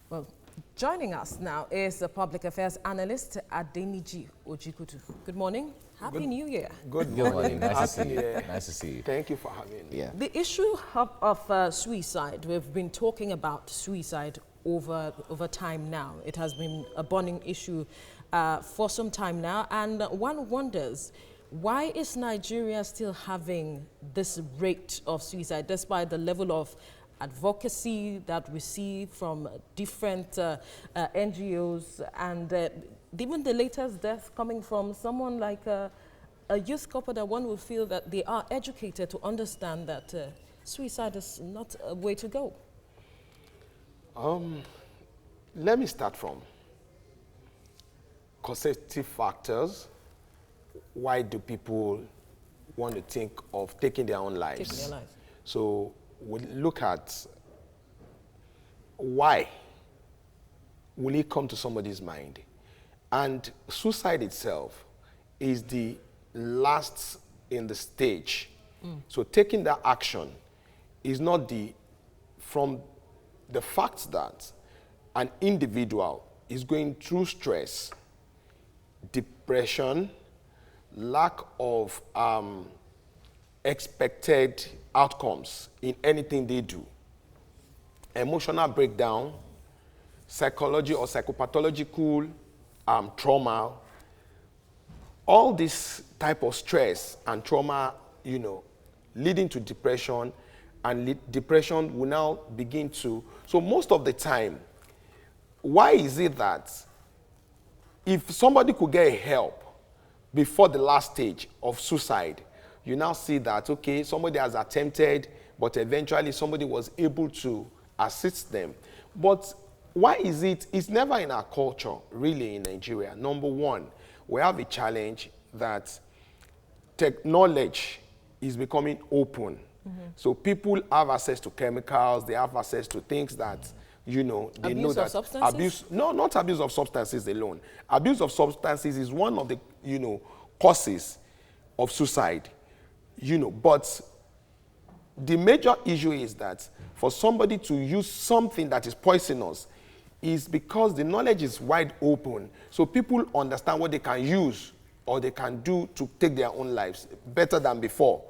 Well, joining us now is the public affairs analyst Adeniji Ojikutu. Good morning. Happy New Year. Good morning. Nice to see you. Year. Nice to see you. Thank you for having me. Yeah. The issue of suicide, we've been talking about suicide over time now. It has been a burning issue for some time now, and one wonders, why is Nigeria still having this rate of suicide despite the level of advocacy that we see from different NGOs, and even the latest death coming from someone like a youth couple that one would feel that they are educated to understand that suicide is not a way to go? Let me start from causative factors. Why do people want to think of taking their own lives? Taking their lives. So we'll look at why will it come to somebody's mind. And suicide itself is the last in the stage. So taking that action is not from the fact that an individual is going through stress, depression, lack of expected outcomes in anything they do, emotional breakdown, psychology or psychopathological trauma, all this type of stress and trauma, leading to depression, and depression will now begin to, so most of the time, why is it that if somebody could get help before the last stage of suicide, you now see that, okay, somebody has attempted, but eventually somebody was able to assist them. But why is it? It's never in our culture, really, in Nigeria. Number one, we have a challenge that knowledge is becoming open. So people have access to chemicals, they have access to things that, they know that Abuse of substances? Not abuse of substances alone. Abuse of substances is one of the, causes of suicide, but the major issue is that for somebody to use something that is poisonous is because the knowledge is wide open. So people understand what they can use or they can do to take their own lives better than before.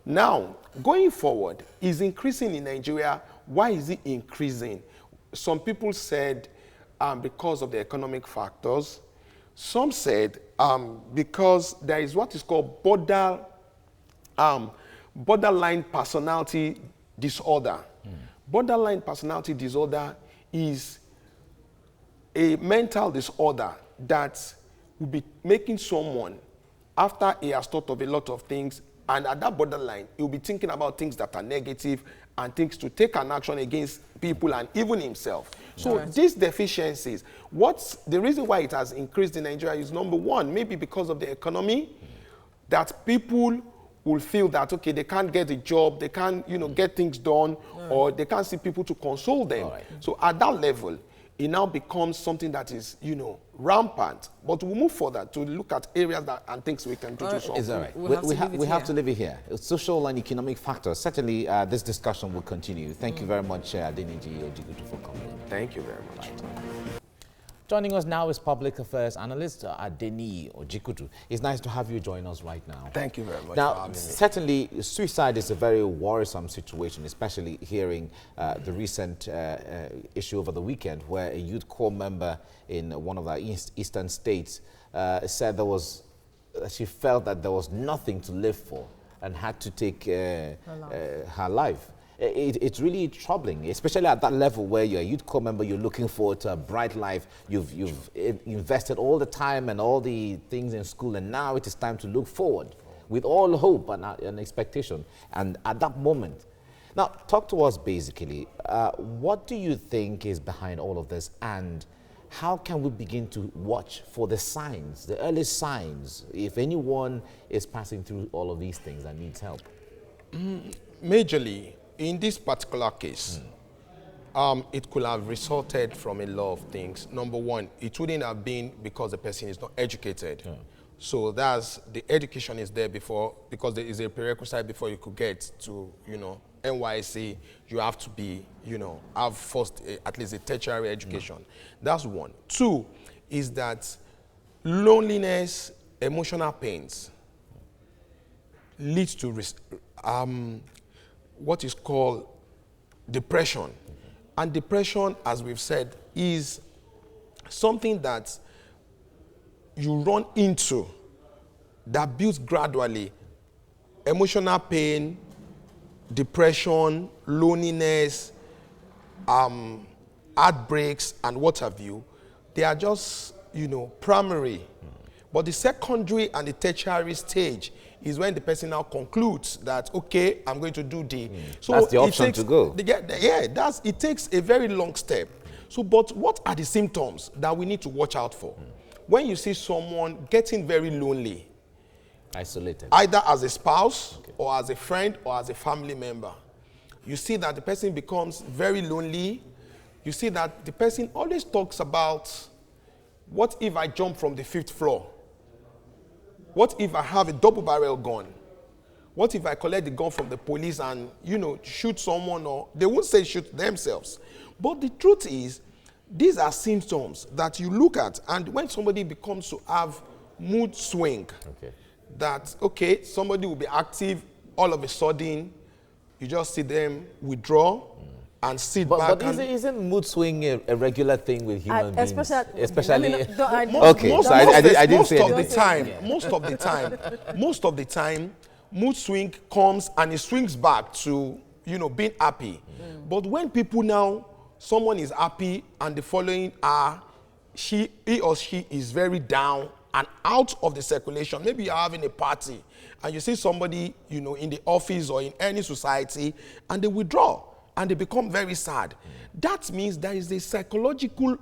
Now, going forward, is increasing in Nigeria. Why is it increasing? Some people said because of the economic factors. Some said because there is what is called borderline personality disorder. Borderline personality disorder is a mental disorder that will be making someone, after he has thought of a lot of things, and at that borderline, he will be thinking about things that are negative and things to take an action against people and even himself. So these deficiencies, the reason why it has increased in Nigeria is, number one, maybe because of the economy, that people will feel that, okay, they can't get a job, they can't, get things done, or they can't see people to console them. So at that level, it now becomes something that is, rampant. But we'll move further to look at areas and things we can do to solve. It's all right. We have to leave it here. Social and economic factors. Certainly, this discussion will continue. Thank you very much, Adeniji Ojikutu, for coming. Thank you very much. Joining us now is public affairs analyst Adeniji Ojikutu. It's nice to have you join us right now. Thank you very much for Now, having me. certainly, suicide is a very worrisome situation, especially hearing the recent issue over the weekend where a youth corps member in one of our eastern states said she felt that there was nothing to live for and had to take her life. It's really troubling, especially at that level where you're a youth corps member, you're looking forward to a bright life, you've invested all the time and all the things in school, and now it is time to look forward with all hope and expectation. And at that moment, now talk to us basically, what do you think is behind all of this, and how can we begin to watch for the signs, the early signs, if anyone is passing through all of these things and needs help? Majorly, in this particular case, it could have resulted from a lot of things. Number one, it wouldn't have been because the person is not educated. So that's the education is there before, because there is a prerequisite before you could get to, NYSC, you have to be, have first at least a tertiary education. That's one. Two is that loneliness, emotional pains leads to what is called depression. And depression, as we've said, is something that you run into that builds gradually. Emotional pain, depression, loneliness, heartbreaks, and what have you, they are just, primary. But the secondary and the tertiary stage is when the person now concludes that, okay, I'm going to do the... So that's the option to go. It takes a very long step. So, but what are the symptoms that we need to watch out for? When you see someone getting very lonely, isolated, either as a spouse or as a friend or as a family member, you see that the person becomes very lonely. You see that the person always talks about, what if I jump from the 5th floor? What if I have a double-barrel gun? What if I collect the gun from the police and, shoot someone, or they won't say shoot themselves. But the truth is, these are symptoms that you look at, and when somebody becomes to have mood swing, that, somebody will be active, all of a sudden, you just see them withdraw and sit back. But isn't mood swing a regular thing with human beings? Especially most of the time, mood swing comes and it swings back to, being happy. But when people now, someone is happy and the following are, he or she is very down and out of the circulation. Maybe you're having a party and you see somebody, in the office or in any society, and they withdraw and they become very sad. That means there is a psychological,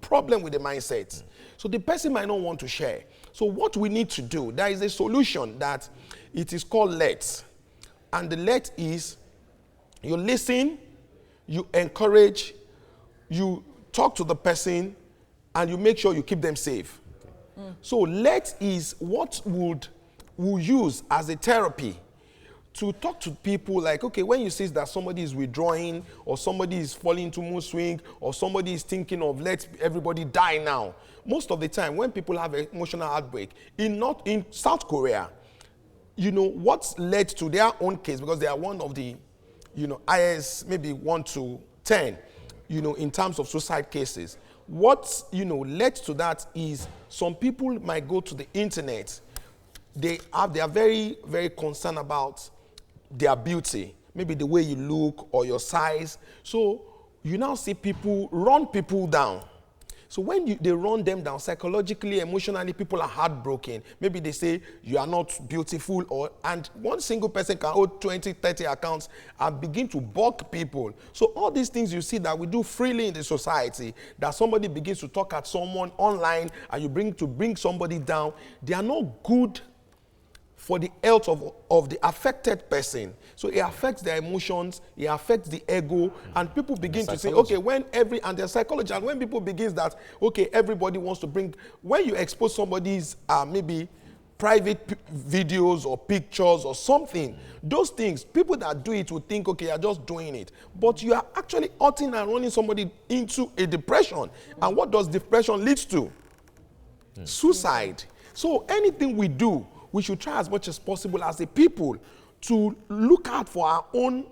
problem with the mindset. So the person might not want to share. So what we need to do, there is a solution that it is called let. And the let is, you listen, you encourage, you talk to the person, and you make sure you keep them safe. So let is what we'll use as a therapy to talk to people like, okay, when you see that somebody is withdrawing or somebody is falling into mood swing or somebody is thinking of let everybody die now. Most of the time when people have an emotional outbreak, in South Korea, what's led to their own case, because they are one of the, highest, maybe 1 to 10, in terms of suicide cases. What, led to that is some people might go to the internet. They are very, very concerned about their beauty, maybe the way you look or your size. So you now see people run people down. So when they run them down psychologically, emotionally, people are heartbroken. Maybe they say you are not beautiful, and one single person can hold 20, 30 accounts and begin to balk people. So all these things you see that we do freely in the society, that somebody begins to talk at someone online and you bring somebody down, they are not good for the health of the affected person. So it affects their emotions, it affects the ego, and people begin to say, okay, and their psychology, and when people begin that, okay, everybody wants to when you expose somebody's maybe private videos or pictures or something, those things, people that do it will think, okay, you're just doing it. But you are actually hurting and running somebody into a depression. And what does depression lead to? Suicide. So anything we do, we should try as much as possible as a people to look out for our own,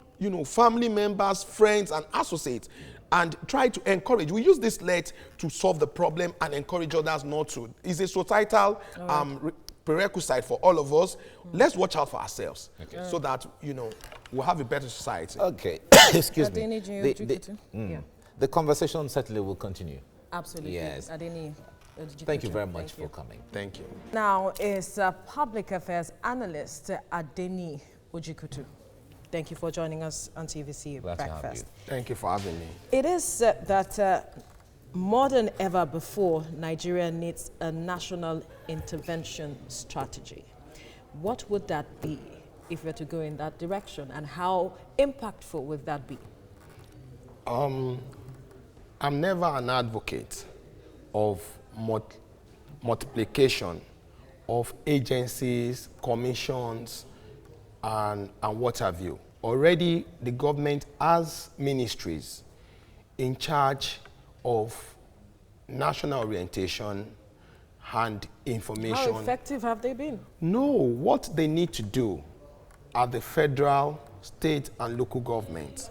family members, friends, and associates, and try to encourage. We use this let to solve the problem and encourage others not to. It's a societal prerequisite for all of us. Let's watch out for ourselves so that, we'll have a better society. Okay. Excuse me. The conversation certainly will continue. Absolutely. Yes. Thank you very much for coming. Thank you. Now is public affairs analyst Adeni Ojikutu. Thank you for joining us on TVC Breakfast. Thank you for having me. It is that more than ever before, Nigeria needs a national intervention strategy. What would that be if we were to go in that direction, and how impactful would that be? I'm never an advocate of multiplication of agencies, commissions, and what have you. already the government has ministries in charge of national orientation and information. How effective have they been? No, what they need to do at the federal, state, and local governments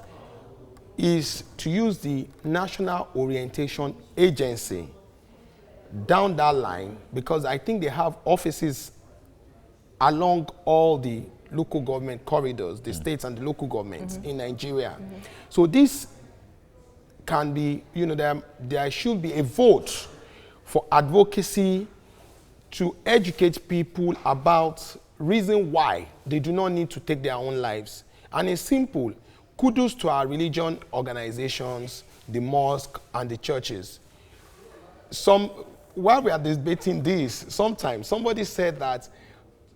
is to use the National Orientation Agency down that line, because I think they have offices along all the local government corridors, the states and the local governments in Nigeria. So this can be, you know, there should be a vote for advocacy to educate people about reason why they do not need to take their own lives. And it's simple. Kudos to our religion organizations, the mosque and the churches. While we are debating this, sometimes somebody said that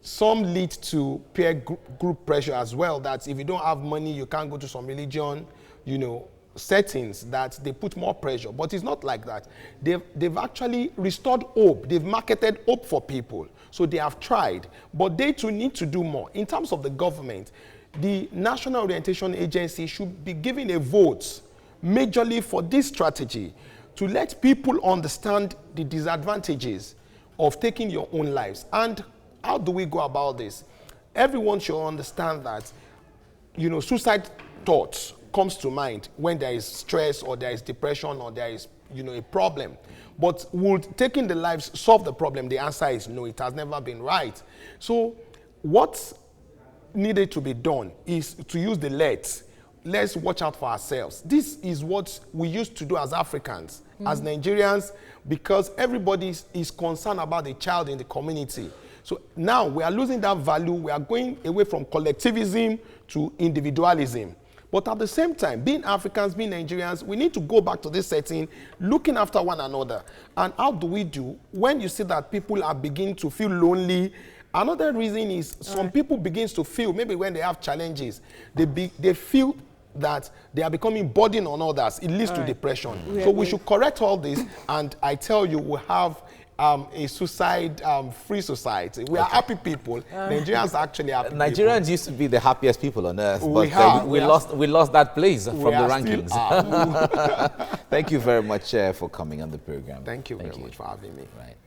some lead to peer group pressure as well, that if you don't have money, you can't go to some religion, you know, settings, that they put more pressure. But it's not like that. They've actually restored hope. They've marketed hope for people. So they have tried, but they too need to do more. In terms of the government, the National Orientation Agency should be giving a vote majorly for this strategy to let people understand the disadvantages of taking your own lives. And how do we go about this? Everyone should understand that, you know, suicide thoughts comes to mind when there is stress or there is depression or there is, you know, a problem. But would taking the lives solve the problem? The answer is no, it has never been right. So what needed to be done is to use the let's watch out for ourselves. This is what we used to do as Africans, as Nigerians, because everybody is concerned about the child in the community. So now we are losing that value. We are going away from collectivism to individualism. But at the same time, being Africans, being Nigerians, we need to go back to this setting, looking after one another. And how do we do when you see that people are beginning to feel lonely? Another reason is some people begin to feel, maybe when they have challenges, they feel that they are becoming burden on others. It leads to depression. So we should correct all this, and I tell you, we have a suicide-free society. We are happy people. Nigerians are actually happy Nigerians people. used to be the happiest people on earth, but we lost that place from the rankings. Thank you very much for coming on the program. Thank you very much for having me. Right.